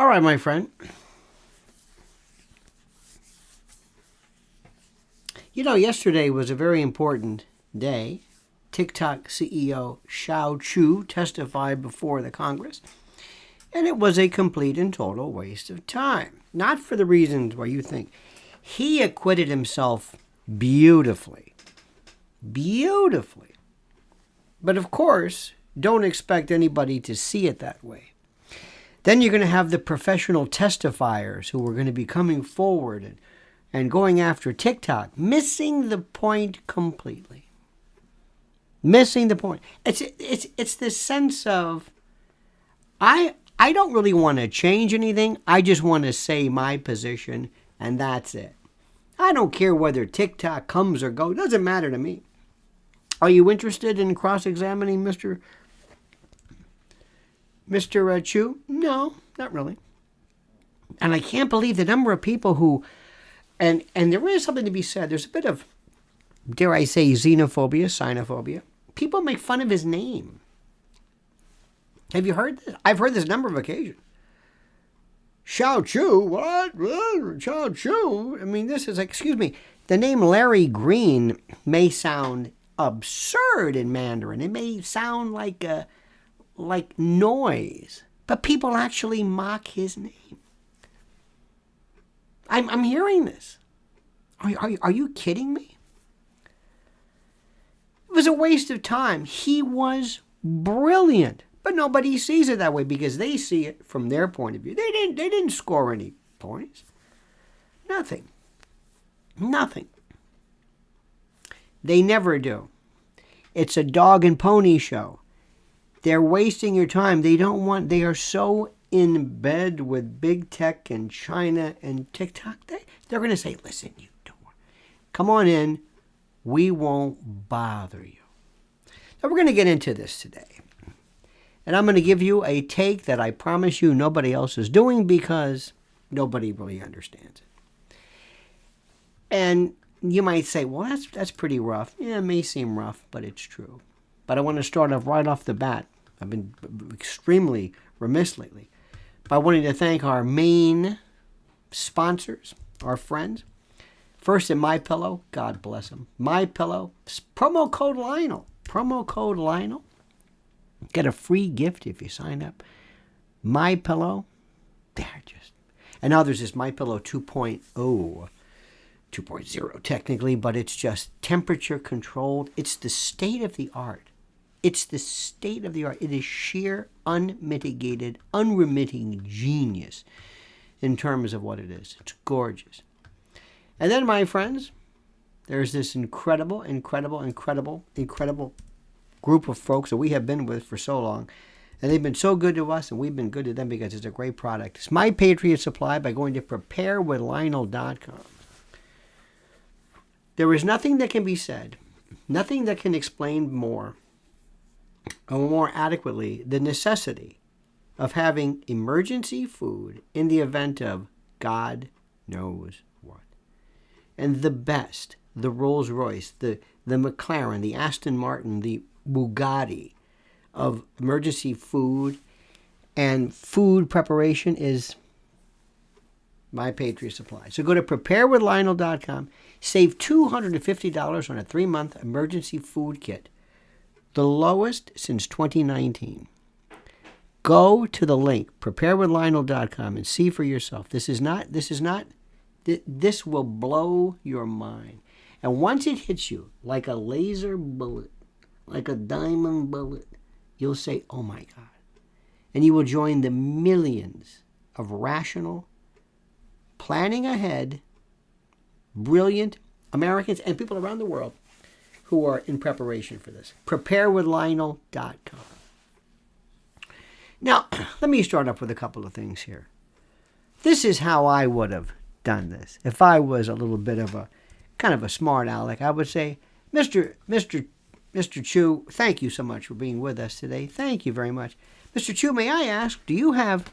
All right, my friend. You know, yesterday was a very important day. TikTok CEO Shou testified before the Congress, and it was a complete and total waste of time. Not for the reasons why you think. He acquitted himself beautifully. Beautifully. But of course, don't expect anybody to see it that way. Then you're going to have the professional testifiers who are going to be coming forward and going after TikTok, missing the point completely. Missing the point. It's this sense of, I don't really want to change anything. I just want to say my position, and that's it. I don't care whether TikTok comes or goes. It doesn't matter to me. Are you interested in cross-examining Mr. Shou? No, not really. And I can't believe the number of people who, and there is something to be said. There's a bit of, dare I say, xenophobia, sinophobia. People make fun of his name. Have you heard this? I've heard this a number of occasions. Shou, what? Shou. I mean, this is, excuse me, the name Larry Green may sound absurd in Mandarin. It may sound like noise, but people actually mock his name. I'm hearing this. Are you kidding me? It was a waste of time. He was brilliant, but nobody sees it that way because they see it from their point of view. They didn't score any points. Nothing. They never do. It's a dog and pony show. They're wasting your time. They are so in bed with big tech and China and TikTok. They're going to say, listen, you don't want. Come on in. We won't bother you. Now we're going to get into this today. And I'm going to give you a take that I promise you nobody else is doing because nobody really understands it. And you might say, well, that's pretty rough. Yeah, it may seem rough, but it's true. But I want to start off right off the bat. I've been extremely remiss lately by wanting to thank our main sponsors, our friends. First at MyPillow, God bless them. MyPillow, promo code Lionel. Promo code Lionel. Get a free gift if you sign up. MyPillow, they're just... And now there's this MyPillow 2.0 technically, but it's just temperature controlled. It's the state of the art. It's the state of the art. It is sheer, unmitigated, unremitting genius in terms of what it is. It's gorgeous. And then, my friends, there's this incredible group of folks that we have been with for so long. And they've been so good to us, and we've been good to them because it's a great product. It's My Patriot Supply by going to preparewithlionel.com. There is nothing that can be said, nothing that can explain more or more adequately the necessity of having emergency food in the event of God knows what. And the best, the Rolls-Royce, the McLaren, the Aston Martin, the Bugatti of emergency food and food preparation is My Patriot Supply. So go to preparewithlionel.com, save $250 on a 3-month emergency food kit, the lowest since 2019. Go to the link, preparewithlionel.com, and see for yourself. This will blow your mind. And once it hits you like a laser bullet, like a diamond bullet, you'll say, oh my God. And you will join the millions of rational, planning ahead, brilliant Americans and people around the world who are in preparation for this. Preparewithlionel.com. Now, let me start off with a couple of things here. This is how I would have done this. If I was a little bit of a kind of a smart aleck, I would say, Mr. Shou, thank you so much for being with us today. Thank you very much. Mr. Shou, may I ask, do you have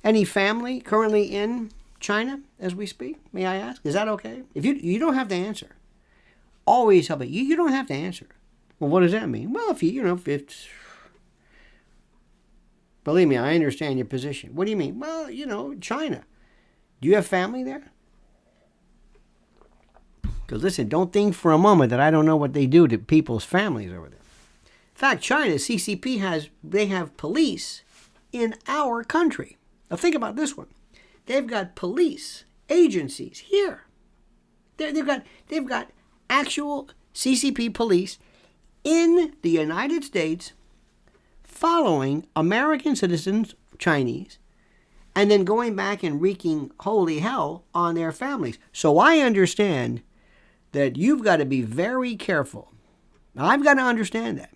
any family currently in China as we speak? May I ask? Is that okay? If you don't have to answer. Always help it. You don't have to answer. Well, what does that mean? Well, if it's Believe me, I understand your position. What do you mean? Well, China. Do you have family there? Because listen, don't think for a moment that I don't know what they do to people's families over there. In fact, China, CCP they have police in our country. Now think about this one. They've got police agencies here. They've got actual CCP police in the United States following American citizens, Chinese, and then going back and wreaking holy hell on their families. So I understand that you've got to be very careful. Now, I've got to understand that.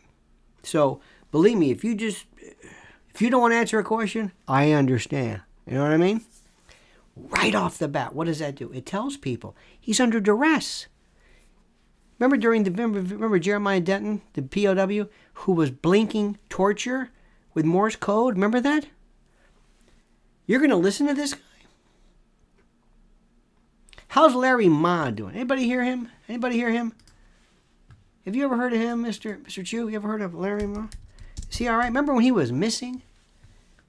So believe me, if you don't want to answer a question, I understand. You know what I mean? Right off the bat, what does that do? It tells people he's under duress. Remember Jeremiah Denton, the POW, who was blinking torture with Morse code? Remember that? You're going to listen to this guy? How's Larry Ma doing? Anybody hear him? Have you ever heard of him, Mr. Shou? You ever heard of Larry Ma? Is he all right? Remember when he was missing?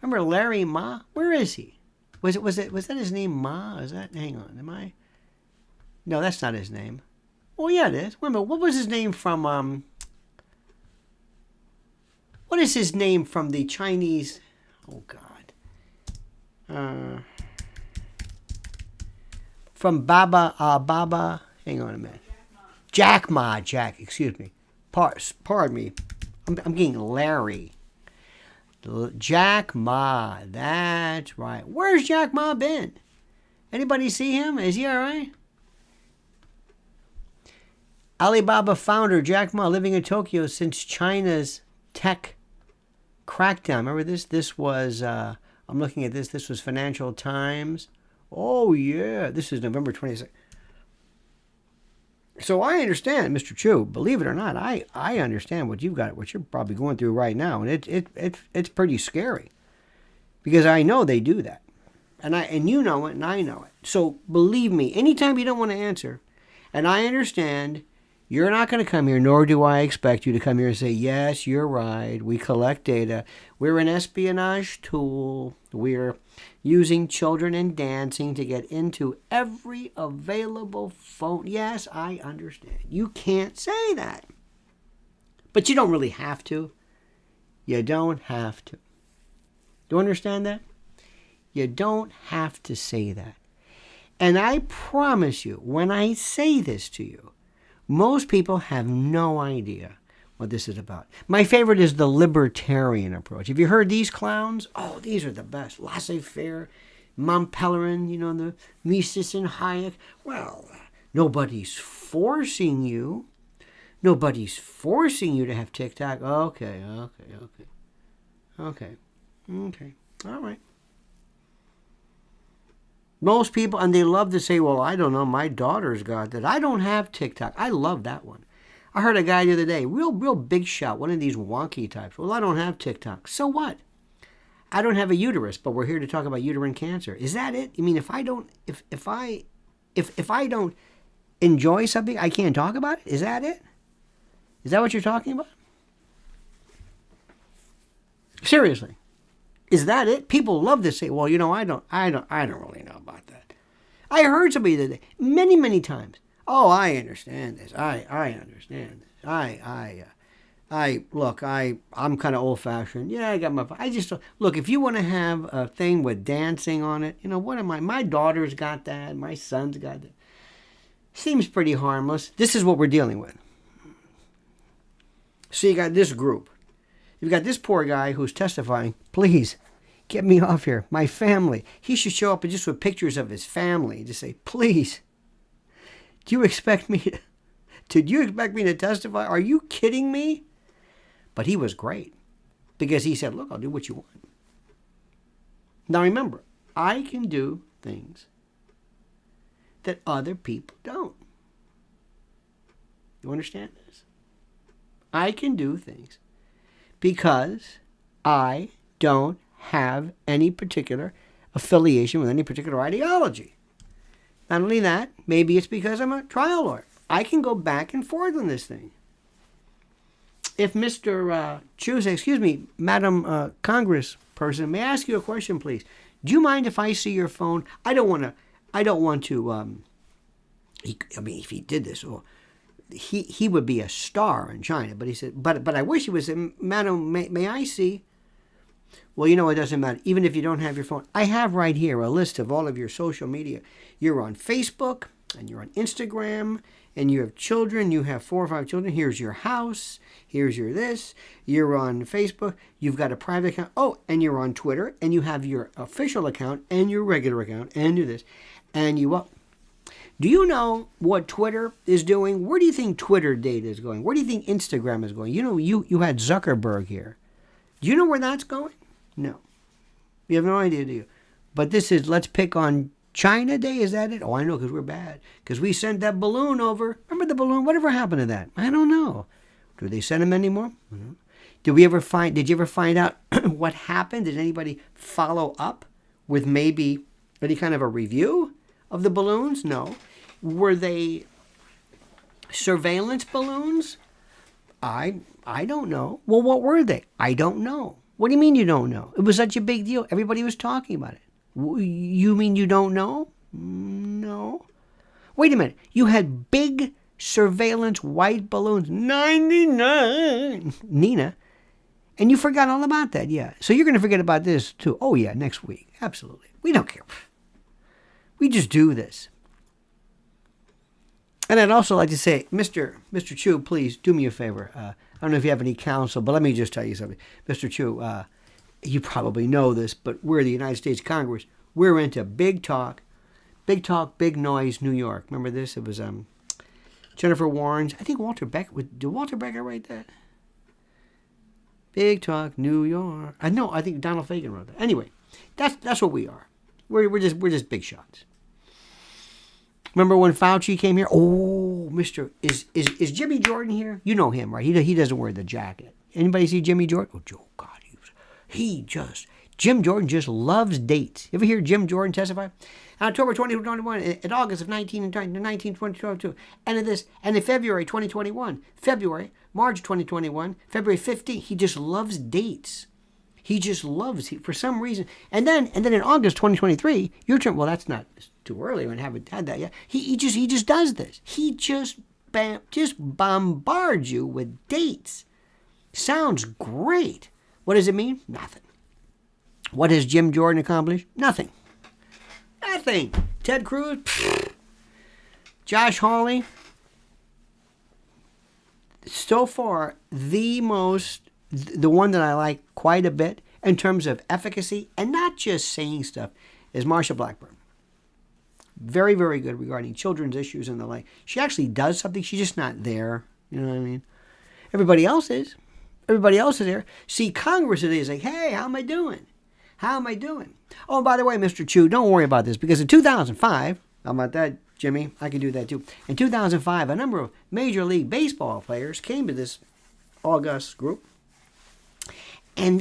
Remember Larry Ma? Where is he? Was that his name, Ma? Hang on, No, that's not his name. Oh, yeah, it is. Wait a minute, what was his name from, what is his name from the Chinese, oh, God. From Baba, hang on a minute. Jack Ma, excuse me. Pardon me. I'm getting Larry. Jack Ma, that's right. Where's Jack Ma been? Anybody see him? Is he all right? Alibaba founder Jack Ma living in Tokyo since China's tech crackdown. Remember this? This was, I'm looking at this. This was Financial Times. Oh, yeah. This is November 26th. So I understand, Mr. Shou. Believe it or not, I understand what you're probably going through right now, and it's pretty scary, because I know they do that, and you know it, and I know it. So believe me, anytime you don't want to answer, and I understand, you're not going to come here, nor do I expect you to come here and say, yes, you're right, we collect data, we're an espionage tool, we're using children and dancing to get into every available phone. Yes, I understand. You can't say that. But you don't really have to. You don't have to. Do you understand that? You don't have to say that. And I promise you, when I say this to you, most people have no idea what this is about. My favorite is the libertarian approach. Have you heard these clowns? Oh, these are the best. Laissez-faire, Mont Pelerin, the Mises and Hayek. Well, nobody's forcing you. Nobody's forcing you to have TikTok. Okay. All right. Most people, and they love to say, well, I don't know, my daughter's got that. I don't have TikTok. I love that one. I heard a guy the other day, real big shot, one of these wonky types. Well, I don't have TikTok. So what? I don't have a uterus, but we're here to talk about uterine cancer. Is that it? You mean if I don't enjoy something, I can't talk about it? Is that it? Is that what you're talking about? Seriously. Is that it? People love to say, well, I don't really know about that. I heard somebody the other day, many times. Oh, I understand this. I understand this. I'm kind of old-fashioned. Yeah, I just, look, if you want to have a thing with dancing on it, what am I? My daughter's got that. My son's got that. Seems pretty harmless. This is what we're dealing with. So you got this group. You've got this poor guy who's testifying, please, get me off here. My family. He should show up just with pictures of his family. Just say, please. Do you expect me to testify? Are you kidding me? But he was great, because he said, look, I'll do what you want. Now remember, I can do things that other people don't. You understand this? I can do things because I don't have any particular affiliation with any particular ideology. Not only that, maybe it's because I'm a trial lawyer. I can go back and forth on this thing. if Mr. Shou says, excuse me, Madam Congress person, may I ask you a question, please? Do you mind if I see your phone? I don't want to. I mean, if he did this, or he would be a star in China. But he said, but I wish he was. Madam, may I see? Well, you know, it doesn't matter. Even if you don't have your phone, I have right here a list of all of your social media. You're on Facebook and you're on Instagram, and you have children. You have 4 or 5 children. Here's your house. Here's your this. You're on Facebook. You've got a private account. Oh, and you're on Twitter, and you have your official account and your regular account, and do this, and you up. Do you know what Twitter is doing? Where do you think Twitter data is going? Where do you think Instagram is going? You know, you had Zuckerberg here. Do you know where that's going? No. You have no idea, do you? But this is, let's pick on China Day, is that it? Oh, I know, because we're bad. Because we sent that balloon over. Remember the balloon? Whatever happened to that? I don't know. Do they send them anymore? Mm-hmm. Did you ever find out what happened? Did anybody follow up with maybe any kind of a review of the balloons? No. Were they surveillance balloons? I don't know. Well, what were they? I don't know. What do you mean you don't know? It was such a big deal. Everybody was talking about it. You mean you don't know? No. Wait a minute. You had big surveillance white balloons, 99, Nina, and you forgot all about that, yeah. So you're going to forget about this too. Oh, yeah, next week. Absolutely. We don't care. We just do this. And I'd also like to say, Mr. Shou, please do me a favor. I don't know if you have any counsel, but let me just tell you something. Mr. Shou, you probably know this, but we're the United States Congress. We're into big talk, big noise, New York. Remember this? It was Jennifer Warren's. I think Walter Becker. Did Walter Becker write that? Big talk, New York. I think Donald Fagen wrote that. Anyway, that's what we are. We're just big shots. Remember when Fauci came here? Oh, is Jimmy Jordan here? You know him, right? He doesn't wear the jacket. Anybody see Jimmy Jordan? Oh, Joe, God, Jim Jordan just loves dates. You ever hear Jim Jordan testify? On October 2021, in August of 2022, and in February 2021, March 2021, February 15th, he just loves dates. He just loves, for some reason. And then in August 2023, your turn. Well, that's not too early. I haven't had that yet. He just does this. He just bombards you with dates. Sounds great. What does it mean? Nothing. What has Jim Jordan accomplished? Nothing. Nothing. Ted Cruz? Pfft. Josh Hawley? So far, the one that I like quite a bit in terms of efficacy and not just saying stuff is Marsha Blackburn. Very, very good regarding children's issues and the like. She actually does something. She's just not there. You know what I mean? Everybody else is. Everybody else is there. See, Congress today is like, hey, how am I doing? How am I doing? Oh, by the way, Mr. Shou, don't worry about this because in 2005, how about that, Jimmy? I can do that too. In 2005, a number of Major League Baseball players came to this august group, and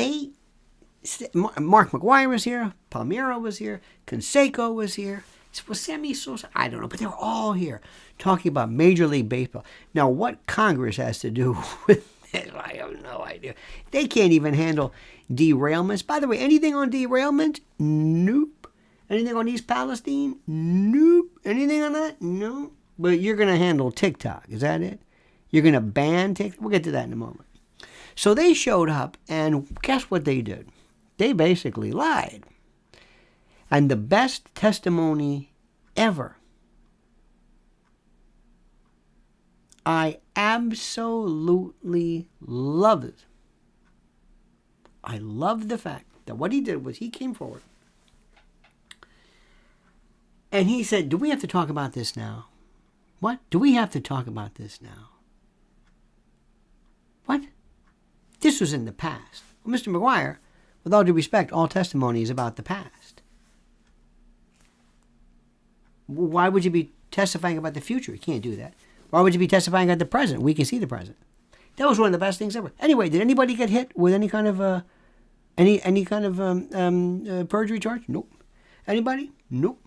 Mark McGwire was here, Palmeiro was here, Canseco was here, was Sammy Sosa? I don't know, but they were all here talking about Major League Baseball. Now, what Congress has to do with this, I have no idea. They can't even handle derailments. By the way, anything on derailment? Nope. Anything on East Palestine? Nope. Anything on that? No. But you're going to handle TikTok. Is that it? You're going to ban TikTok? We'll get to that in a moment. So they showed up, and guess what they did? They basically lied. And the best testimony ever. I absolutely love it. I love the fact that what he did was he came forward and he said, do we have to talk about this now? What? Do we have to talk about this now? What? This was in the past. Well, Mr. McGuire, with all due respect, all testimony is about the past. Why would you be testifying about the future? You can't do that. Why would you be testifying about the present? We can see the present. That was one of the best things ever. Anyway, did anybody get hit with any kind of perjury charge? Nope. Anybody? Nope.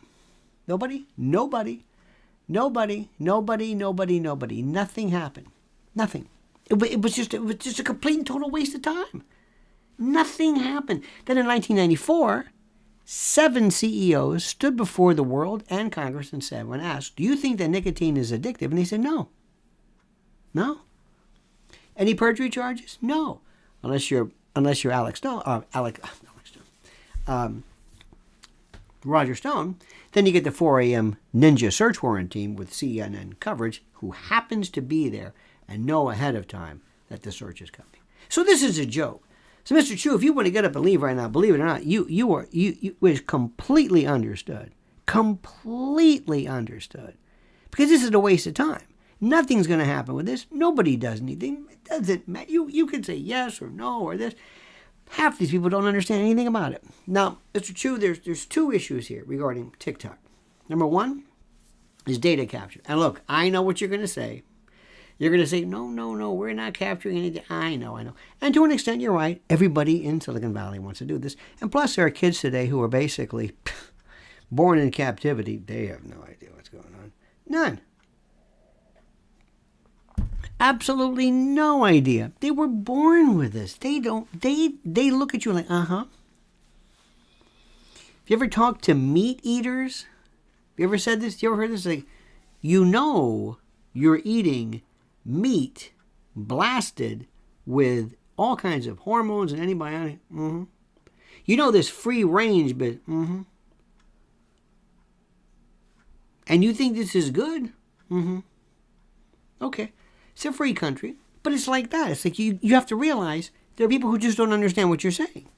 Nobody. Nothing happened. Nothing. It was just a complete and total waste of time. Nothing happened. Then in 1994, 7 CEOs stood before the world and Congress and said, when asked, do you think that nicotine is addictive? And they said, no. No. Any perjury charges? No. Unless you're Alex Stone, Roger Stone, then you get the 4 a.m. ninja search warrant team with CNN coverage who happens to be there and know ahead of time that the search is coming. So this is a joke. So Mr. Shou, if you want to get up and leave right now, believe it or not, you was completely understood. Completely understood. Because this is a waste of time. Nothing's going to happen with this. Nobody does anything. It doesn't matter. You can say yes or no or this. Half these people don't understand anything about it. Now, Mr. Shou, there's 2 issues here regarding TikTok. Number 1 is data capture. And look, I know what you're going to say. You're going to say, no, we're not capturing anything. I know. And to an extent, you're right. Everybody in Silicon Valley wants to do this. And plus, there are kids today who are basically born in captivity. They have no idea what's going on. None. Absolutely no idea. They were born with this. They look at you like, uh-huh. Have you ever talked to meat eaters? Have you ever said this? You ever heard this? Like, you know you're eating meat blasted with all kinds of hormones and antibiotics. Mm-hmm. You know this free range, but mm-hmm. And you think this is good? Mm-hmm. Okay. It's a free country, but it's like that. It's like you have to realize there are people who just don't understand what you're saying.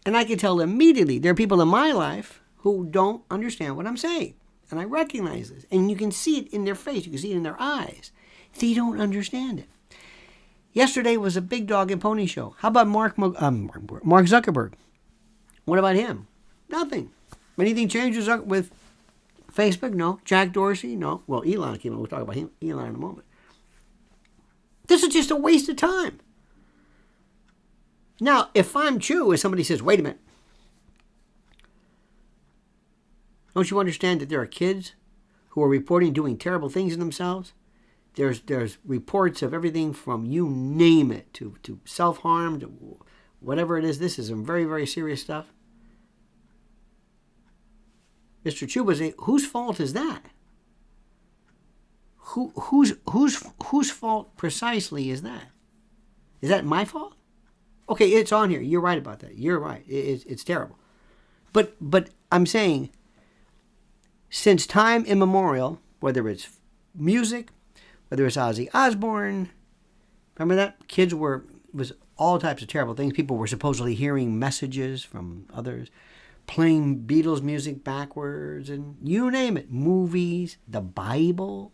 And I can tell immediately there are people in my life who don't understand what I'm saying. And I recognize this. And you can see it in their face. You can see it in their eyes. They don't understand it. Yesterday was a big dog and pony show. How about Mark Zuckerberg? What about him? Nothing. Anything changes with Facebook? No. Jack Dorsey? No. Well, Elon came on. We'll talk about him, Elon in a moment. This is just a waste of time. Now, if I'm Shou and somebody says, wait a minute, don't you understand that there are kids who are reporting doing terrible things in themselves? There's reports of everything from you name it to self-harm to whatever it is. This is some very, very serious stuff. Mr. Shou was saying, whose fault is that? Whose fault precisely is that? Is that my fault? Okay, it's on here. You're right about that. You're right. It's terrible. But I'm saying, since time immemorial, whether it's music, whether it's Ozzy Osbourne, remember that? Kids was all types of terrible things. People were supposedly hearing messages from others, playing Beatles music backwards, and you name it. Movies, the Bible,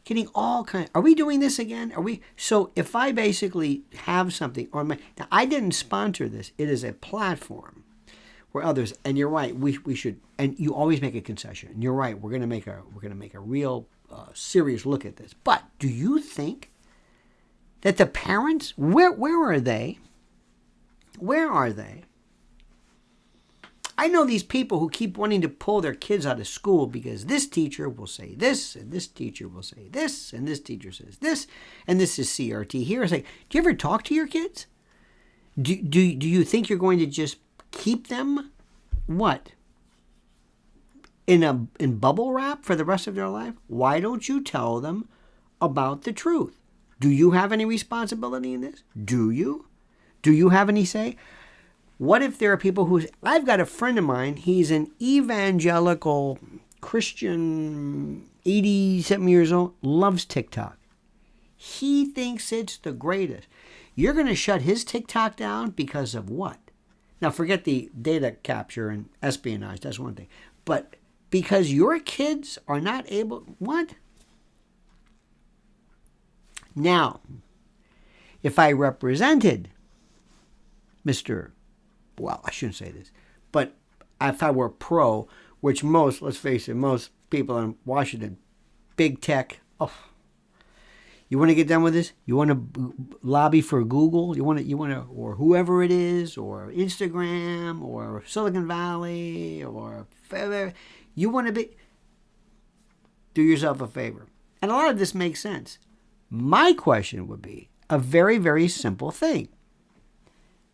getting all kinds. Are we doing this again? Are we? So if I basically have something, now I didn't sponsor this. It is a platform where others, and you're right. We should, and you always make a concession. And you're right. We're gonna make a real serious look at this. But do you think that the parents, where are they? Where are they? I know these people who keep wanting to pull their kids out of school because this teacher will say this, and this teacher will say this, and this teacher says this, and this is CRT here. It's like, do you ever talk to your kids? Do you think you're going to just keep them, what, in bubble wrap for the rest of their life? Why don't you tell them about the truth? Do you have any responsibility in this? Do you? Do you have any say? What if there are people who... I've got a friend of mine. He's an evangelical Christian, 80-something years old, loves TikTok. He thinks it's the greatest. You're going to shut his TikTok down because of what? Now, forget the data capture and espionage. That's one thing. But because your kids are not able... What? Now, if I represented Mr... Well, I shouldn't say this, but if I were pro, which most, let's face it, most people in Washington, big tech, you want to get done with this? You want to lobby for Google? You want to, or whoever it is, or Instagram, or Silicon Valley, or you want to be, do yourself a favor. And a lot of this makes sense. My question would be a very, very simple thing.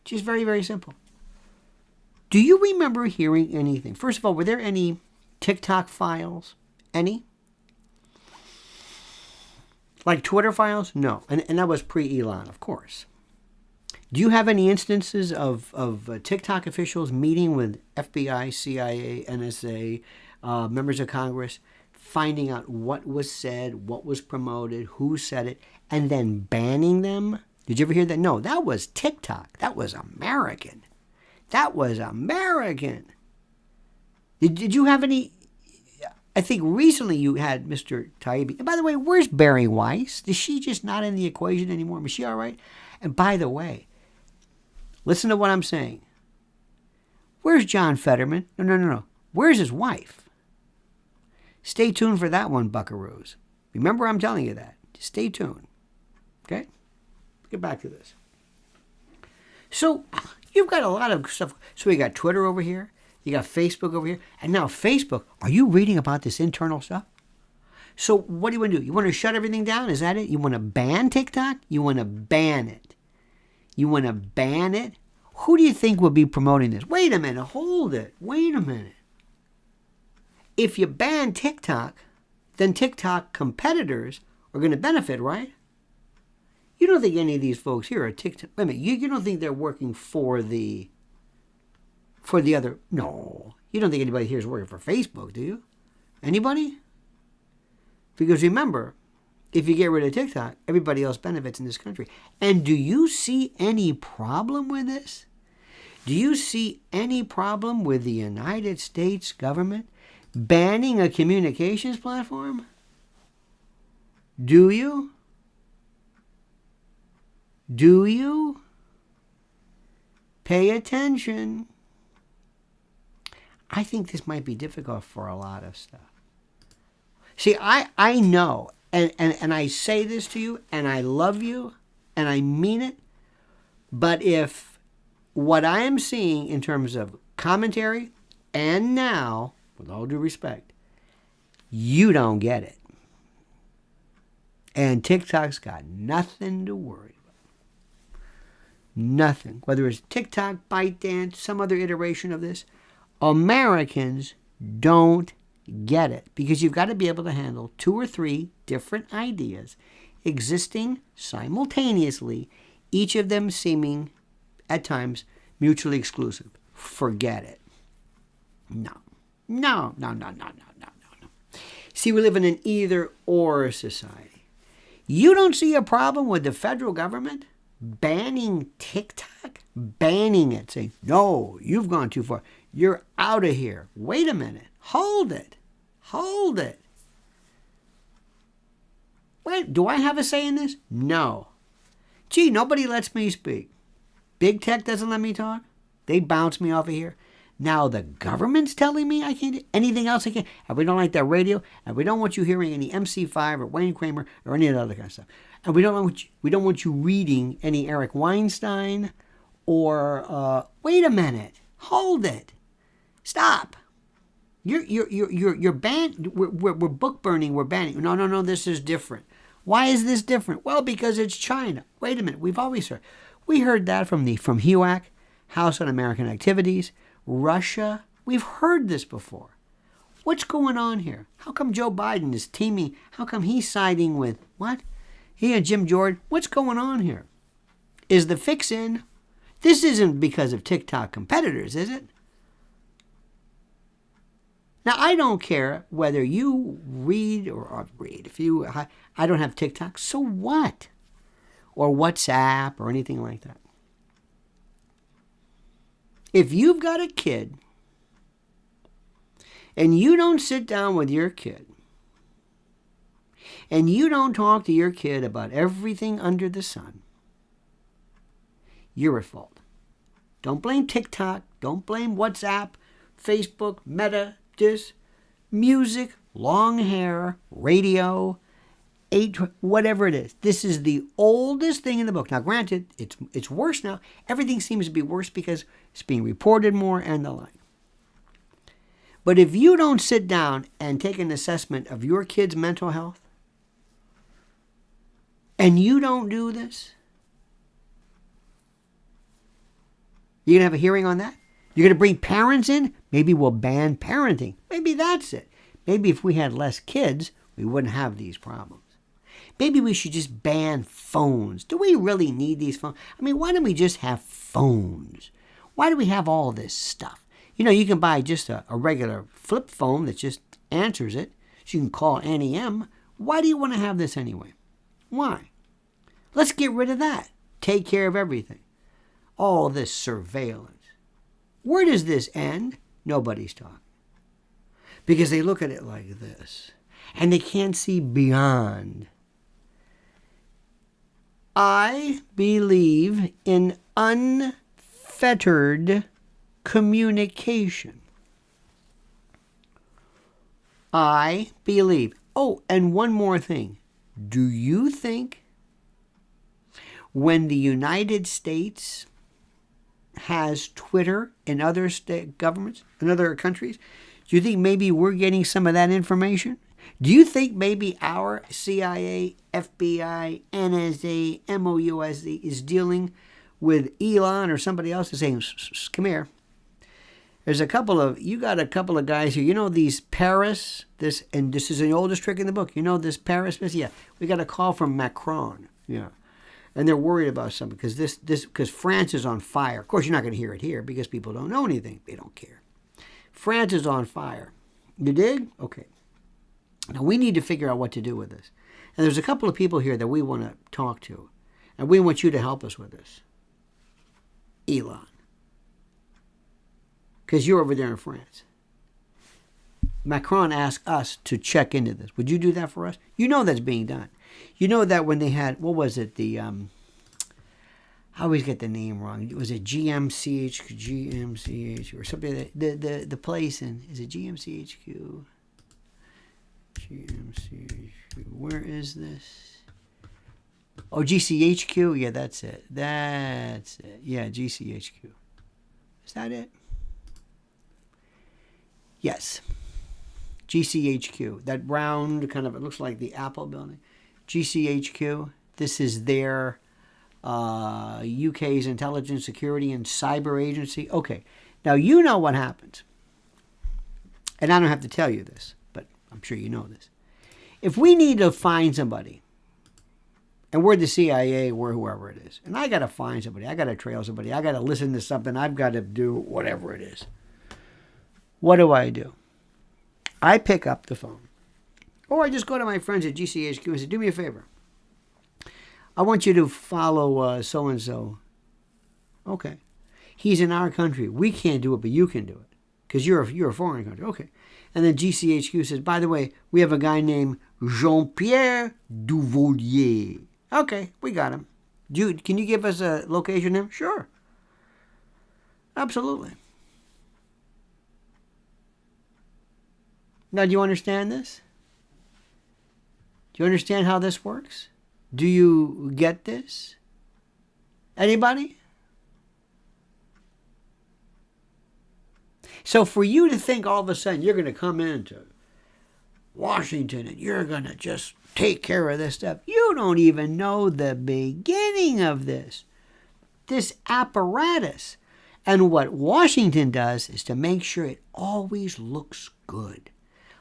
Just very, very simple. Do you remember hearing anything? First of all, were there any TikTok files? Any? Like Twitter files? No. And that was pre-Elon, of course. Do you have any instances of TikTok officials meeting with FBI, CIA, NSA, members of Congress, finding out what was said, what was promoted, who said it, and then banning them? Did you ever hear that? No, that was TikTok. That was American. That was American. Did you have any? I think recently you had Mr. Taibbi. And by the way, where's Barry Weiss? Is she just not in the equation anymore? Is she all right? And by the way, listen to what I'm saying. Where's John Fetterman? No. Where's his wife? Stay tuned for that one, buckaroos. Remember, I'm telling you that. Just stay tuned. Okay? Get back to this. So you've got a lot of stuff. So we got Twitter over here. You got Facebook over here. And now Facebook, are you reading about this internal stuff? So what do you want to do? You want to shut everything down? Is that it? You want to ban TikTok? You want to ban it? You want to ban it? Who do you think will be promoting this? Wait a minute. Hold it. Wait a minute. If you ban TikTok, then TikTok competitors are going to benefit, right? You don't think any of these folks here are TikTok. Wait a minute. You don't think they're working for the other? No. You don't think anybody here is working for Facebook, do you? Anybody? Because remember, if you get rid of TikTok, everybody else benefits in this country. And do you see any problem with this? Do you see any problem with the United States government banning a communications platform? Do you? Do you? Pay attention. I think this might be difficult for a lot of stuff. See, I know, and I say this to you, and I love you, and I mean it, but if what I am seeing in terms of commentary, and now, with all due respect, you don't get it. And TikTok's got nothing to worry about. Nothing. Whether it's TikTok, ByteDance, some other iteration of this, Americans don't get it, because you've got to be able to handle 2 or 3 different ideas existing simultaneously, each of them seeming at times mutually exclusive. Forget it. No. See, we live in an either-or society. You don't see a problem with the federal government banning TikTok? Banning it, saying, no, you've gone too far. You're out of here. Wait a minute. Hold it. Wait, do I have a say in this? No. Gee, nobody lets me speak. Big tech doesn't let me talk. They bounce me off of here. Now the government's telling me I can't do anything else I can. And we don't like that radio. And we don't want you hearing any MC5 or Wayne Kramer or any of that other kind of stuff. And we don't want you reading any Eric Weinstein or wait a minute. Hold it. Stop. You're banned. We're book burning. We're banning. No. This is different. Why is this different? Well, because it's China. Wait a minute. We've always heard. We heard that from HUAC, House On-American Activities, Russia. We've heard this before. What's going on here? How come Joe Biden is teaming? How come he's siding with what? He and Jim Jordan. What's going on here? Is the fix in? This isn't because of TikTok competitors, is it? Now, I don't care whether you read or read. I don't have TikTok, so what? Or WhatsApp or anything like that. If you've got a kid and you don't sit down with your kid and you don't talk to your kid about everything under the sun, you're at fault. Don't blame TikTok. Don't blame WhatsApp, Facebook, Meta, this, music, long hair, radio, whatever it is. This is the oldest thing in the book. Now, granted, it's worse now. Everything seems to be worse because it's being reported more and the like. But if you don't sit down and take an assessment of your kid's mental health, And you don't do this? You're going to have a hearing on that? You're going to bring parents in? Maybe we'll ban parenting. Maybe that's it. Maybe if we had less kids, we wouldn't have these problems. Maybe we should just ban phones. Do we really need these phones? I mean, why don't we just have phones? Why do we have all this stuff? You know, you can buy just a regular flip phone that just answers it. So you can call Annie M. Why do you want to have this anyway? Why? Let's get rid of that. Take care of everything. All this surveillance. Where does this end? Nobody's talking. Because they look at it like this. And they can't see beyond. I believe in unfettered communication. I believe. Oh, and one more thing. Do you think when the United States has Twitter in other state governments, in other countries, do you think maybe we're getting some of that information? Do you think maybe our CIA, FBI, NSA, MOUSD is dealing with Elon or somebody else and saying, come here. There's you got a couple of guys here. You know these Paris, this is the oldest trick in the book. You know this Paris, yeah. We got a call from Macron, yeah. And they're worried about something because France is on fire. Of course, you're not going to hear it here because people don't know anything. They don't care. France is on fire. You dig? Okay. Now, we need to figure out what to do with this. And there's a couple of people here that we want to talk to. And we want you to help us with this. Elon. Because you're over there in France. Macron asked us to check into this. Would you do that for us? You know that's being done. You know that when they had, what was it? I always get the name wrong. Was it GMCH or something? The place in, is it GMCHQ? GMCHQ. Where is this? Oh, GCHQ? Yeah, that's it. That's it. Yeah, GCHQ. Is that it? Yes. GCHQ. That round kind of, it looks like the Apple building. GCHQ. This is their UK's Intelligence Security and Cyber Agency. Okay. Now, you know what happens. And I don't have to tell you this, but I'm sure you know this. If we need to find somebody, and we're the CIA, we're whoever it is, and I got to find somebody, I got to trail somebody, I got to listen to something, I've got to do whatever it is. What do? I pick up the phone. Or I just go to my friends at GCHQ and say, do me a favor. I want you to follow so-and-so. Okay. He's in our country. We can't do it, but you can do it. Because you're a foreign country. Okay. And then GCHQ says, by the way, we have a guy named Jean-Pierre Duvolier. Okay, we got him. Can you give us a location of him? Sure. Absolutely. Now, do you understand this? Do you understand how this works? Do you get this? Anybody? So for you to think all of a sudden you're going to come into Washington and you're going to just take care of this stuff, you don't even know the beginning of this apparatus. And what Washington does is to make sure it always looks good.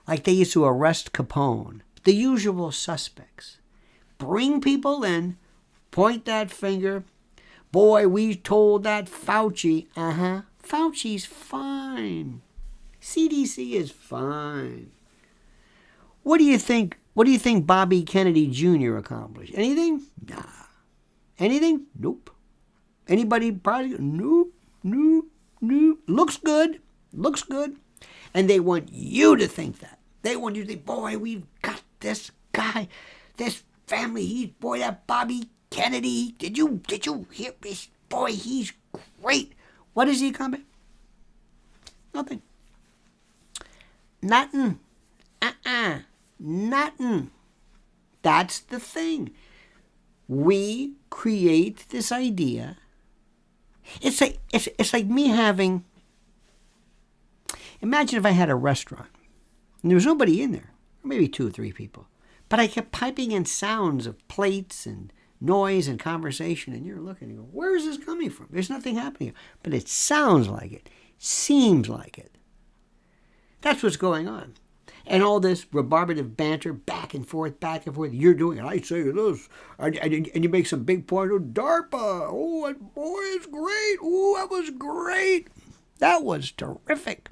Like they used to arrest Capone. The usual suspects. Bring people in, point that finger. Boy, we told that Fauci. Fauci's fine. CDC is fine. What do you think? What do you think Bobby Kennedy Jr. accomplished? Anything? Nah. Anything? Nope. Anybody probably? Nope. Looks good. And they want you to think that. They want you to think, boy, we've got this guy, this family. That Bobby Kennedy. Did you hear this? Boy, he's great. What is he accomplish? Nothing. Nothing. Nothing. That's the thing. We create this idea. It's like me having. Imagine if I had a restaurant and there was nobody in there, maybe 2 or 3 people, But I kept piping in sounds of plates and noise and conversation, and you're looking and you go, where is this coming from? There's nothing happening. But it sounds like it. Seems like it. That's what's going on. And all this rebarbative banter, back and forth, you're doing it, I say this, and you make some big point, oh, DARPA, oh, boy, it's great, oh, that was great, that was terrific,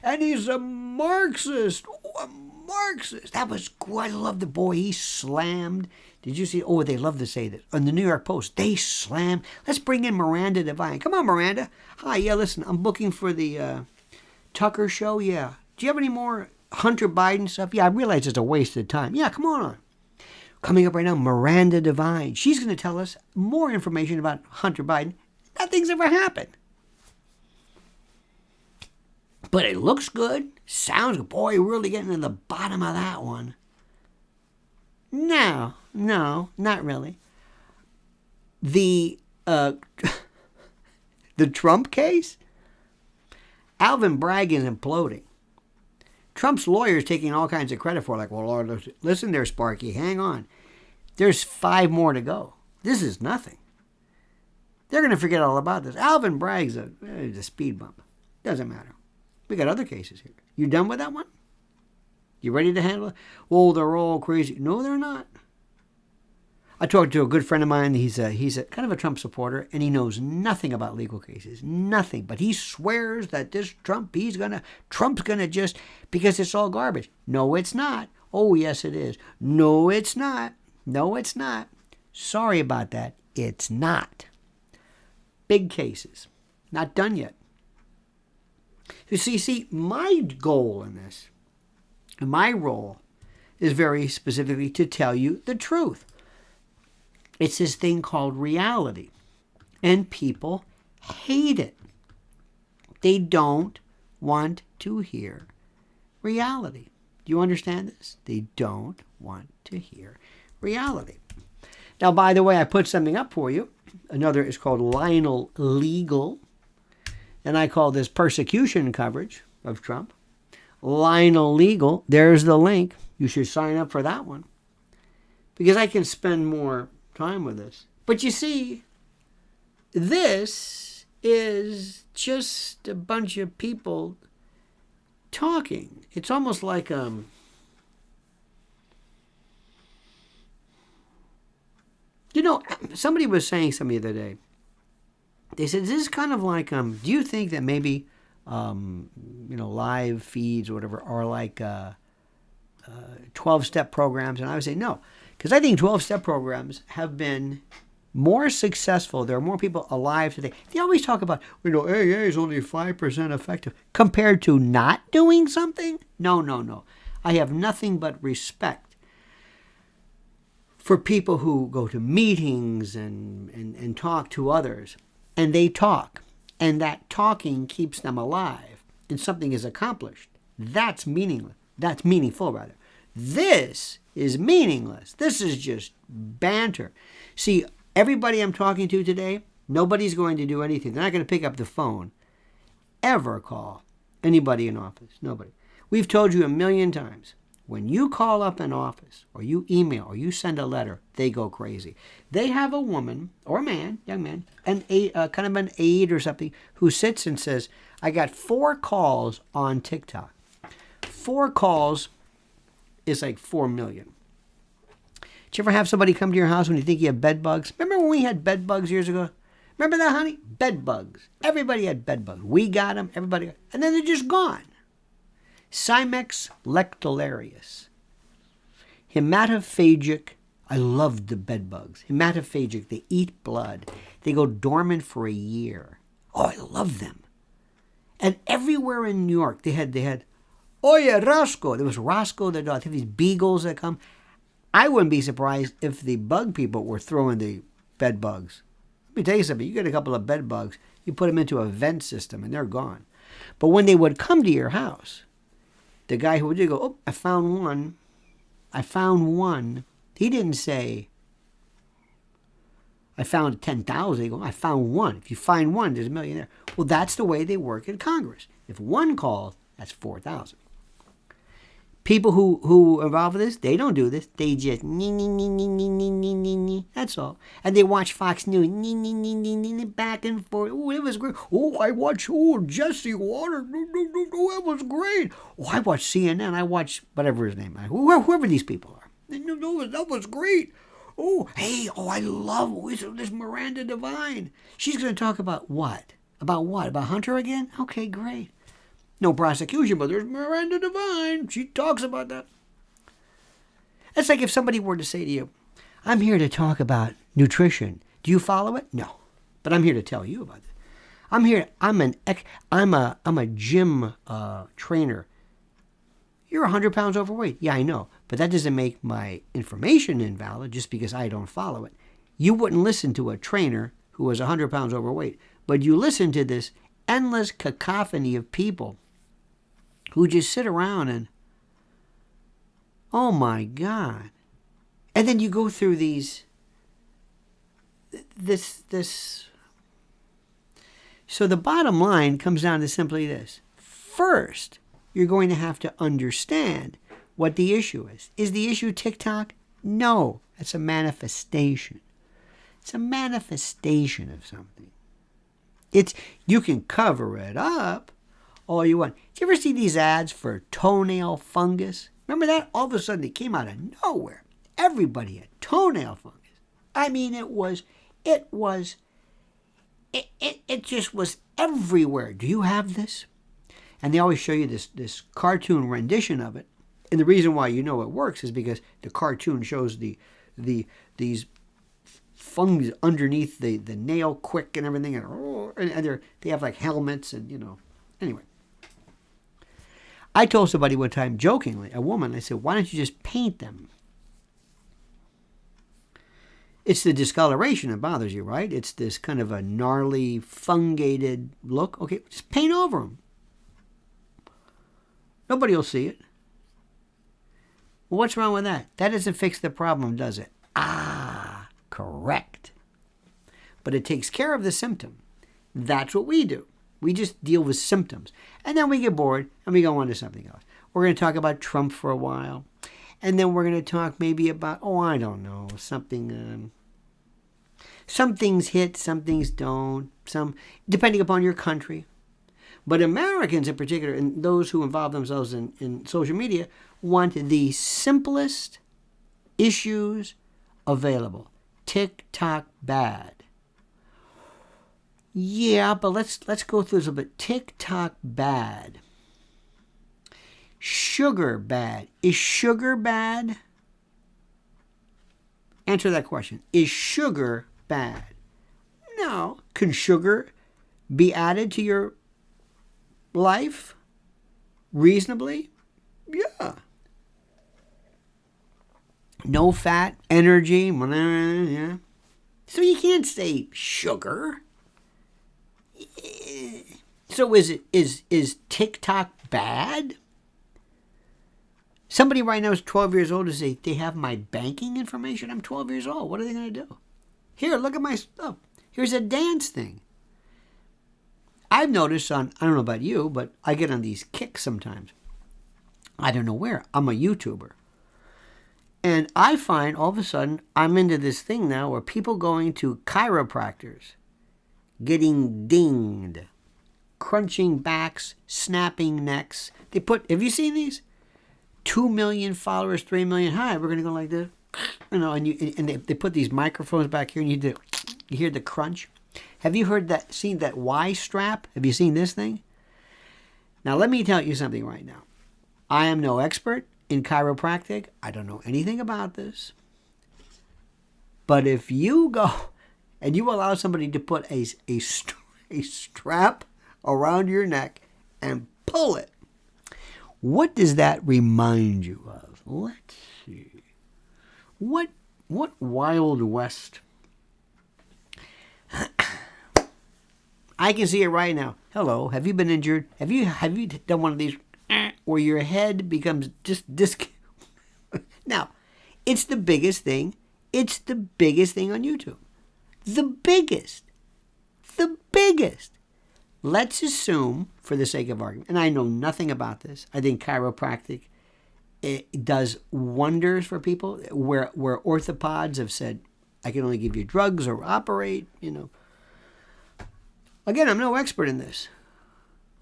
and he's a Marxist, oh, a Marxist, that was good, I love the boy, he slammed, did you see, oh, they love to say this, on the New York Post, they slammed, let's bring in Miranda Devine, come on, Miranda, hi, yeah, listen, I'm booking for the Tucker show, yeah, do you have any more Hunter Biden stuff? Yeah, I realize it's a waste of time. Yeah, come on. Coming up right now, Miranda Devine. She's going to tell us more information about Hunter Biden. Nothing's ever happened. But it looks good. Sounds good. Boy, we're really getting to the bottom of that one. No, not really. The Trump case? Alvin Bragg is imploding. Trump's lawyers taking all kinds of credit for it, like, well, listen there, Sparky, hang on. There's 5 more to go. This is nothing. They're going to forget all about this. Alvin Bragg's a speed bump. Doesn't matter. We got other cases here. You done with that one? You ready to handle it? Well, they're all crazy. No, they're not. I talked to a good friend of mine. He's a kind of a Trump supporter, and he knows nothing about legal cases, nothing. But he swears that this Trump's gonna just, because it's all garbage. No, it's not. Oh, yes, it is. No, it's not. No, it's not. Sorry about that. It's not. Big cases, not done yet. You see, my goal in this, my role, is very specifically to tell you the truth. It's this thing called reality. And people hate it. They don't want to hear reality. Do you understand this? They don't want to hear reality. Now, by the way, I put something up for you. Another is called Lionel Legal. And I call this persecution coverage of Trump. Lionel Legal. There's the link. You should sign up for that one. Because I can spend more time with this. But you see, this is just a bunch of people talking. It's almost like somebody was saying something the other day. They said, this is kind of like, do you think that maybe, live feeds or whatever are like 12-step programs? And I would say no, because I think 12-step programs have been more successful. There are more people alive today. They always talk about, AA is only 5% effective compared to not doing something. No. I have nothing but respect for people who go to meetings and talk to others. And they talk. And that talking keeps them alive. And something is accomplished. That's meaningless. That's meaningful, rather. This is meaningless. This is just banter. See, everybody I'm talking to today, nobody's going to do anything. They're not going to pick up the phone, ever call anybody in office. Nobody. We've told you a million times. When you call up an office, or you email, or you send a letter, they go crazy. They have a woman, or a man, young man, kind of an aide or something, who sits and says, I got 4 calls on TikTok. 4 calls is like 4 million. Did you ever have somebody come to your house when you think you have bed bugs? Remember when we had bed bugs years ago? Remember that, honey? Bed bugs. Everybody had bed bugs. We got them. Everybody got them. And then they're just gone. Cymex lectularius. Hematophagic. I loved the bed bugs. Hematophagic. They eat blood. They go dormant for a year. Oh, I love them. And everywhere in New York, they had Oye, Roscoe. There was Roscoe the dog. They have these beagles that come. I wouldn't be surprised if the bug people were throwing the bed bugs. Let me tell you something. You get a couple of bed bugs, you put them into a vent system, and they're gone. But when they would come to your house, the guy who would go, oh, I found one. He didn't say, I found 10,000. He go, I found one. If you find one, there's a million there. Well, that's the way they work in Congress. If one calls, that's 4,000. People who involved with this, they don't do this. They just nee. That's all. And they watch Fox News nee, back and forth. Oh, it was great. Oh, I watched Jesse Water. Oh, that was great. Oh, I watched CNN. I watched whatever his name is. Whoever these people are. That was great. Oh, hey, I love this Miranda Devine. She's going to talk about what? About what? About Hunter again? Okay, great. No prosecution, but there's Miranda Devine. She talks about that. It's like if somebody were to say to you, I'm here to talk about nutrition. Do you follow it? No. But I'm here to tell you about it. I'm a gym trainer. You're 100 pounds overweight. Yeah, I know. But that doesn't make my information invalid just because I don't follow it. You wouldn't listen to a trainer who was 100 pounds overweight. But you listen to this endless cacophony of people who just sit around and, oh my God. And then you go through this. So the bottom line comes down to simply this. First, you're going to have to understand what the issue is. Is the issue TikTok? No, it's a manifestation. It's a manifestation of something. You can cover it up all you want. Did you ever see these ads for toenail fungus? Remember that? All of a sudden it came out of nowhere. Everybody had toenail fungus. I mean, it just was everywhere. Do you have this? And they always show you this cartoon rendition of it. And the reason why you know it works is because the cartoon shows these fungus underneath the nail quick and everything, and they have like helmets and Anyway, I told somebody one time jokingly, a woman, I said, why don't you just paint them? It's the discoloration that bothers you, right? It's this kind of a gnarly, fungated look. Okay, just paint over them. Nobody will see it. Well, what's wrong with that? That doesn't fix the problem, does it? Ah, correct. But it takes care of the symptom. That's what we do. We just deal with symptoms. And then we get bored and we go on to something else. We're going to talk about Trump for a while. And then we're going to talk maybe about, I don't know, something. Some things hit, some things don't. Some, depending upon your country. But Americans in particular, and those who involve themselves in social media, want the simplest issues available. TikTok bad. Yeah, but let's go through this a bit. TikTok bad. Sugar bad. Is sugar bad? Answer that question. Is sugar bad? No. Can sugar be added to your life reasonably? Yeah. No fat, energy, yeah. So you can't say sugar. So is TikTok bad? Somebody right now is 12 years old to say, they have my banking information? I'm 12 years old. What are they going to do? Here, look at my stuff. Here's a dance thing. I've noticed I don't know about you, but I get on these kicks sometimes. I don't know where. I'm a YouTuber. And I find all of a sudden I'm into this thing now where people going to chiropractors, getting dinged, crunching backs, snapping necks. Have you seen these? 2 million followers, 3 million. Hi, we're going to go like this. And they put these microphones back here and you hear the crunch. Have you seen that Y strap? Have you seen this thing? Now, let me tell you something right now. I am no expert in chiropractic. I don't know anything about this. But if you go and you allow somebody to put a strap around your neck and pull it, what does that remind you of? Let's see. What Wild West? I can see it right now. Hello, have you been injured? Have you done one of these where your head becomes just disc? Now, it's the biggest thing. It's the biggest thing on YouTube. The biggest. Let's assume, for the sake of argument, and I know nothing about this. I think chiropractic it does wonders for people. Where orthopods have said, I can only give you drugs or operate, Again, I'm no expert in this.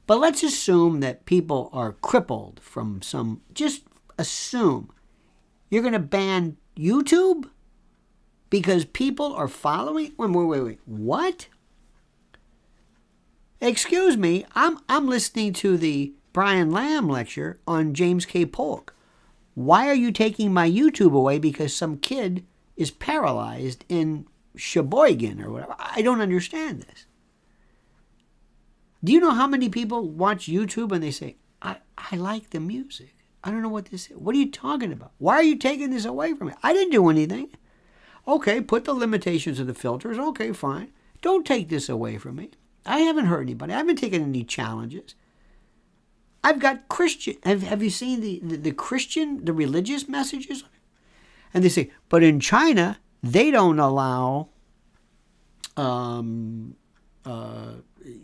But let's assume that people are crippled from just assume you're going to ban YouTube because people are following. Wait. What? Excuse me. I'm listening to the Brian Lamb lecture on James K. Polk. Why are you taking my YouTube away because some kid is paralyzed in Sheboygan or whatever? I don't understand this. Do you know how many people watch YouTube and they say, I like the music. I don't know what this is. What are you talking about? Why are you taking this away from me? I didn't do anything. Okay, put the limitations of the filters. Okay, fine. Don't take this away from me. I haven't hurt anybody. I haven't taken any challenges. I've got Christian. Have you seen the Christian, the religious messages? And they say, but in China, they don't allow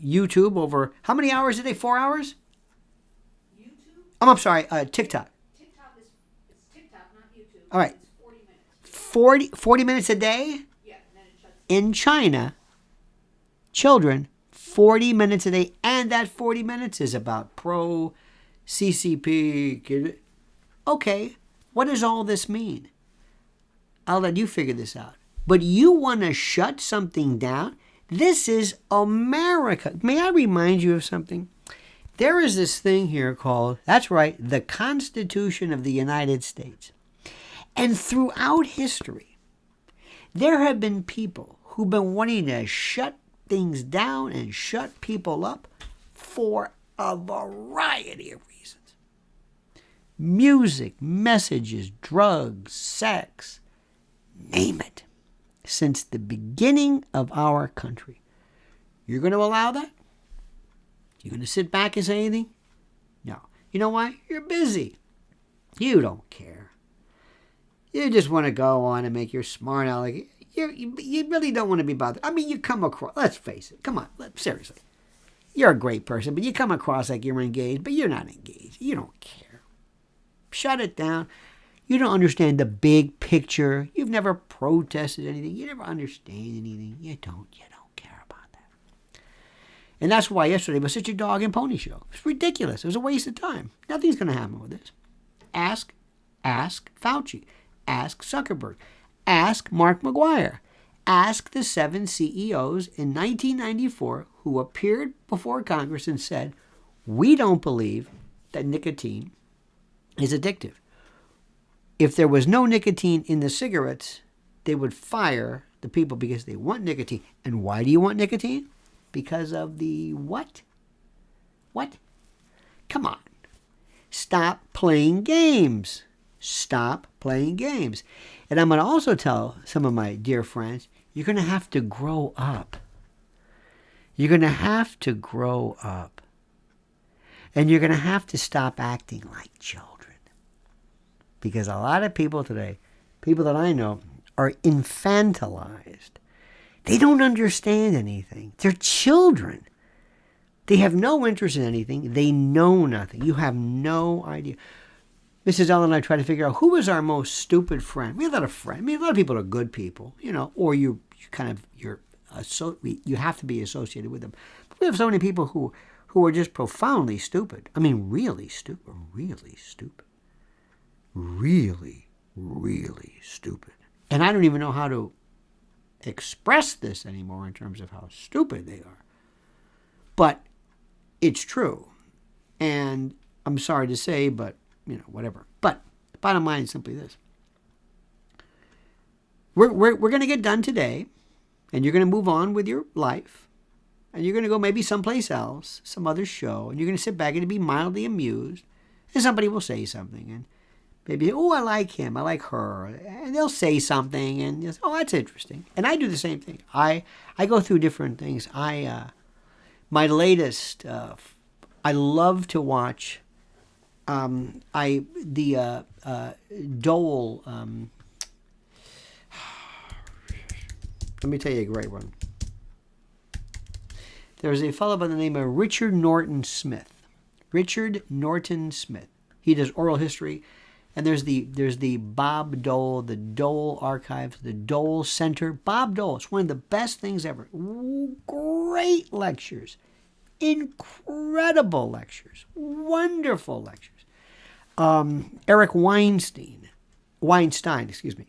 YouTube over, how many hours a day? 4 hours? YouTube? I'm sorry, TikTok. TikTok is TikTok, not YouTube. All right. It's 40 minutes. 40 minutes a day? Yeah, and then it shuts down. In China, children, 40 minutes a day, and that 40 minutes is about pro CCP. Okay, what does all this mean? I'll let you figure this out. But you want to shut something down? This is America. May I remind you of something? There is this thing here called, that's right, the Constitution of the United States. And throughout history, there have been people who've been wanting to shut things down and shut people up for a variety of reasons. Music, messages, drugs, sex, name it. Since the beginning of our country. You're going to allow that? You're going to sit back and say anything? No. You know why? You're busy. You don't care. You just want to go on and make your smart aleck. You really don't want to be bothered. I mean, you come across, let's face it. Come on, seriously. You're a great person, but you come across like you're engaged, but you're not engaged. You don't care. Shut it down. You don't understand the big picture. You've never protested anything. You never understand anything. You don't care about that. And that's why yesterday was such a dog and pony show. It's ridiculous. It was a waste of time. Nothing's going to happen with this. Ask Fauci. Ask Zuckerberg. Ask Mark McGuire. Ask the 7 CEOs in 1994 who appeared before Congress and said, we don't believe that nicotine is addictive. If there was no nicotine in the cigarettes, they would fire the people because they want nicotine. And why do you want nicotine? Because of the what? What? Come on. Stop playing games. Stop playing games. And I'm going to also tell some of my dear friends, you're going to have to grow up. You're going to have to grow up. And you're going to have to stop acting like children. Because a lot of people today, people that I know, are infantilized. They don't understand anything. They're children. They have no interest in anything. They know nothing. You have no idea. Mrs. Ellen and I try to figure out who is our most stupid friend. We have a lot of friends. I mean, a lot of people are good people, or you have to be associated with them. But we have so many people who are just profoundly stupid. I mean, really stupid. Really stupid. Really, really stupid. And I don't even know how to express this anymore in terms of how stupid they are. But it's true. And I'm sorry to say, but, whatever. But the bottom line is simply this. We're going to get done today, and you're going to move on with your life, and you're going to go maybe someplace else, some other show, and you're going to sit back and be mildly amused, and somebody will say something, and maybe, I like him, I like her. And they'll say something, and you'll say, that's interesting. And I do the same thing. I go through different things. My latest, I love to watch, Dole, let me tell you a great one. There's a fellow by the name of Richard Norton Smith. Richard Norton Smith. He does oral history. And there's the Bob Dole, the Dole Archives, the Dole Center. Bob Dole, it's one of the best things ever. Great lectures. Incredible lectures. Wonderful lectures. Eric Weinstein, excuse me.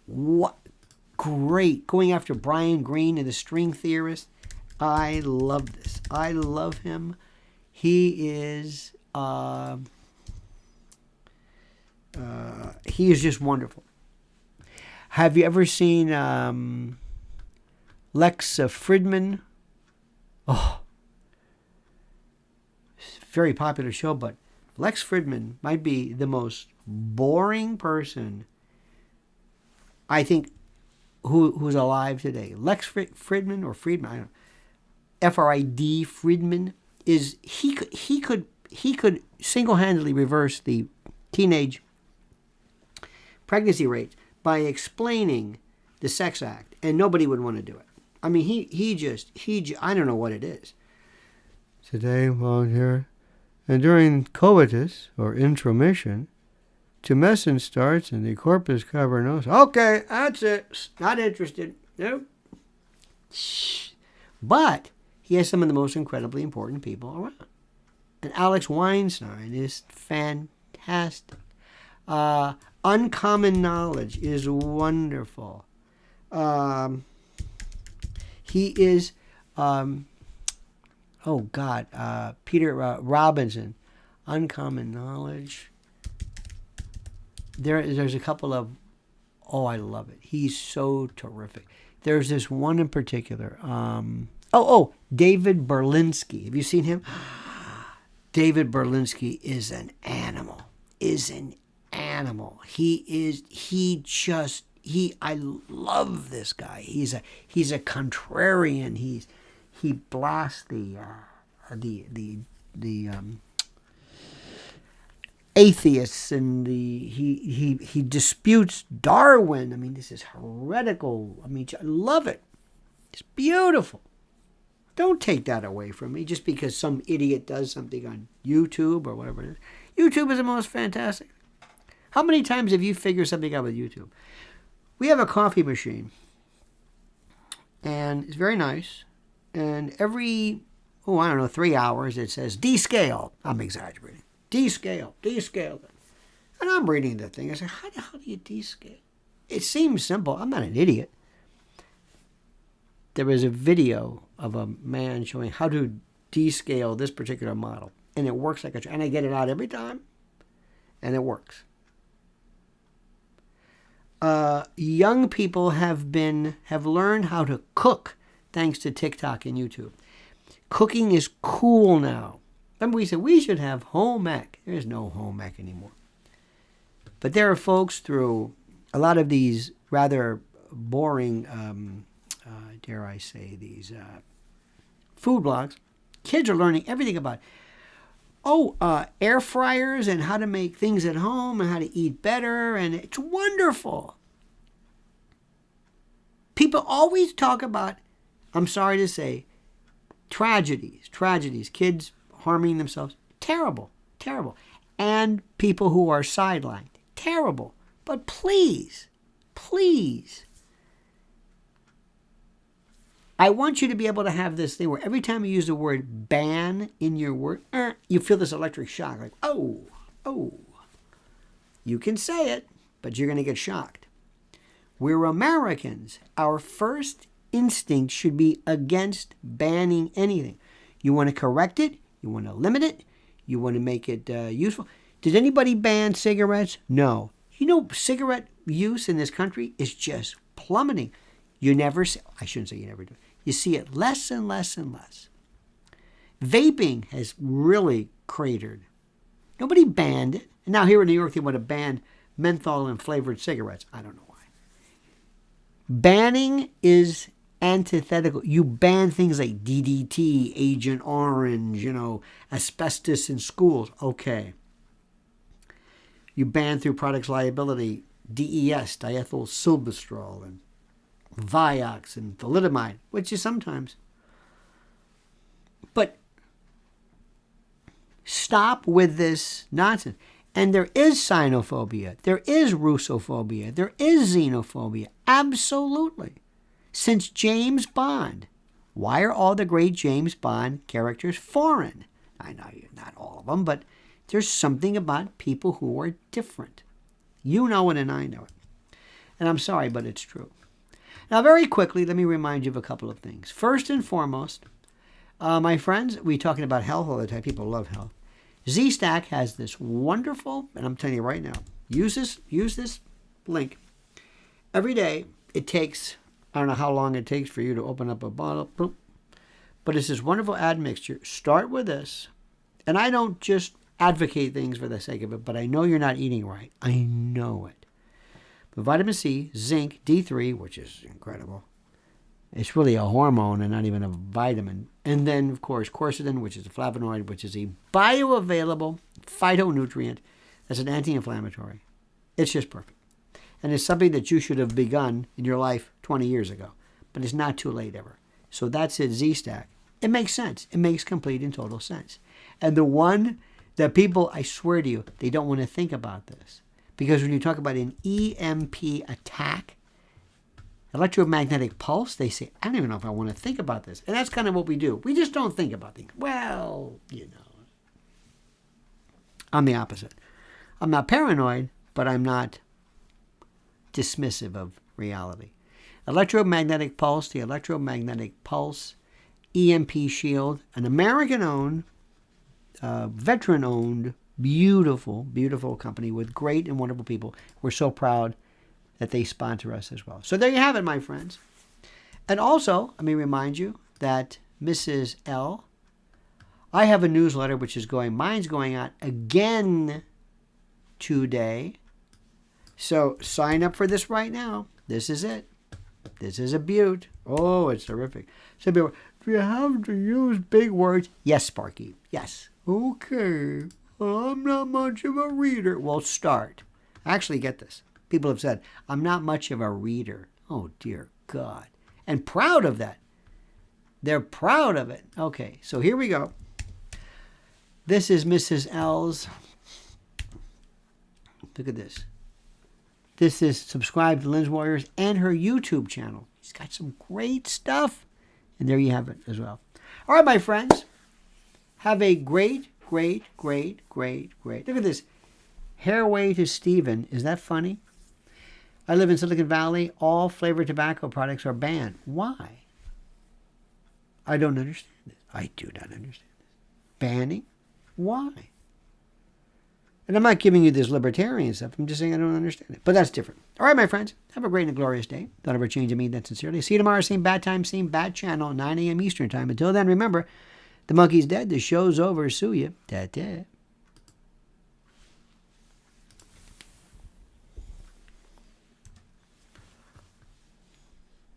What great. Going after Brian Greene and the string theorist. I love this. I love him. He is just wonderful. Have you ever seen Lex Fridman? Oh, very popular show, but Lex Fridman might be the most boring person I think who's alive today. Lex Fridman or Friedman, I don't know. F-R-I-D, Friedman, is he could single-handedly reverse the teenage pregnancy rate by explaining the sex act, and nobody would want to do it. I mean, he I don't know what it is. Today, volunteer, and during coitus or intromission, tumescence starts and the corpus cavernosus. Okay, that's it. Not interested. Nope. But he has some of the most incredibly important people around. And Alex Weinstein is fantastic. Uncommon Knowledge is wonderful. He is, Peter Robinson. Uncommon Knowledge. There's a couple of, I love it. He's so terrific. There's this one in particular. David Berlinski. Have you seen him? David Berlinski is an animal. I love this guy. He's a contrarian. He blasts the atheists, and he disputes Darwin. I mean, this is heretical. I mean, I love it. It's beautiful. Don't take that away from me just because some idiot does something on YouTube or whatever it is. YouTube is the most fantastic. How many times have you figured something out with YouTube? We have a coffee machine, and it's very nice. And every, 3 hours it says descale. I'm exaggerating. Descale. And I'm reading the thing. I say, how the hell do you descale? It seems simple. I'm not an idiot. There was a video of a man showing how to descale this particular model. And it works like and I get it out every time. And it works. Young people have learned how to cook thanks to TikTok and YouTube. Cooking is cool now. Remember we said we should have home ec. There's no home ec anymore. But there are folks through a lot of these rather boring, dare I say, these food blogs. Kids are learning everything about air fryers and how to make things at home and how to eat better, and it's wonderful. People always talk about, I'm sorry to say, tragedies, kids harming themselves. Terrible. And people who are sidelined. Terrible. But please, I want you to be able to have this thing where every time you use the word ban in your word, you feel this electric shock. Like, oh. You can say it, but you're going to get shocked. We're Americans. Our first instinct should be against banning anything. You want to correct it. You want to limit it. You want to make it useful. Did anybody ban cigarettes? No. You know, cigarette use in this country is just plummeting. You never see, I shouldn't say you never do. You see it less and less and less. Vaping has really cratered. Nobody banned it. And now here in New York, they want to ban menthol and flavored cigarettes. I don't know why. Banning is antithetical. You ban things like DDT, Agent Orange, asbestos in schools. Okay. You ban through products liability, DES, diethyl silbustrol, and Vioxx and thalidomide, which is sometimes. But stop with this nonsense. And there is xenophobia. There is Russophobia. There is xenophobia. Absolutely. Since James Bond. Why are all the great James Bond characters foreign? I know you're not all of them, but there's something about people who are different. You know it and I know it. And I'm sorry, but it's true. Now, very quickly, let me remind you of a couple of things. First and foremost, my friends, we're talking about health all the time. People love health. Z-Stack has this wonderful, and I'm telling you right now, use this link. Every day, it takes, I don't know how long it takes for you to open up a bottle, but it's this wonderful admixture. Start with this, and I don't just advocate things for the sake of it, but I know you're not eating right. I know it. But vitamin C, zinc, D3, which is incredible. It's really a hormone and not even a vitamin. And then, of course, quercetin, which is a flavonoid, which is a bioavailable phytonutrient that's an anti-inflammatory. It's just perfect. And it's something that you should have begun in your life 20 years ago. But it's not too late ever. So that's it, Z-Stack. It makes sense. It makes complete and total sense. And the one that people, I swear to you, they don't want to think about this. Because when you talk about an EMP attack, electromagnetic pulse, they say, I don't even know if I want to think about this. And that's kind of what we do. We just don't think about things. Well, you know. I'm the opposite. I'm not paranoid, but I'm not dismissive of reality. Electromagnetic pulse, the electromagnetic pulse, EMP Shield, an American-owned, veteran-owned, beautiful, beautiful company with great and wonderful people. We're so proud that they sponsor us as well. So there you have it, my friends. And also, let me remind you that Mrs. L, I have a newsletter which is mine's going out again today. So sign up for this right now. This is it. This is a beaut. Oh, it's terrific. Some people, do you have to use big words? Yes, Sparky. Yes. Okay. Well, I'm not much of a reader. Well, start. Actually, get this. People have said, I'm not much of a reader. Oh, dear God. And proud of that. They're proud of it. Okay, so here we go. This is Mrs. L's. Look at this. This is subscribe to Lynn's Warriors and her YouTube channel. She's got some great stuff. And there you have it as well. All right, my friends. Have a great. Look at this. Hairway to Steven. Is that funny? I live in Silicon Valley. All flavored tobacco products are banned. Why? I don't understand this. I do not understand this. Banning? Why? And I'm not giving you this libertarian stuff. I'm just saying I don't understand it. But that's different. All right, my friends. Have a great and glorious day. Don't ever change. I mean that sincerely. See you tomorrow. Same bad time, same bad channel, 9 a.m. Eastern time. Until then, remember, the monkey's dead. The show's over. Sue you. Ta-ta.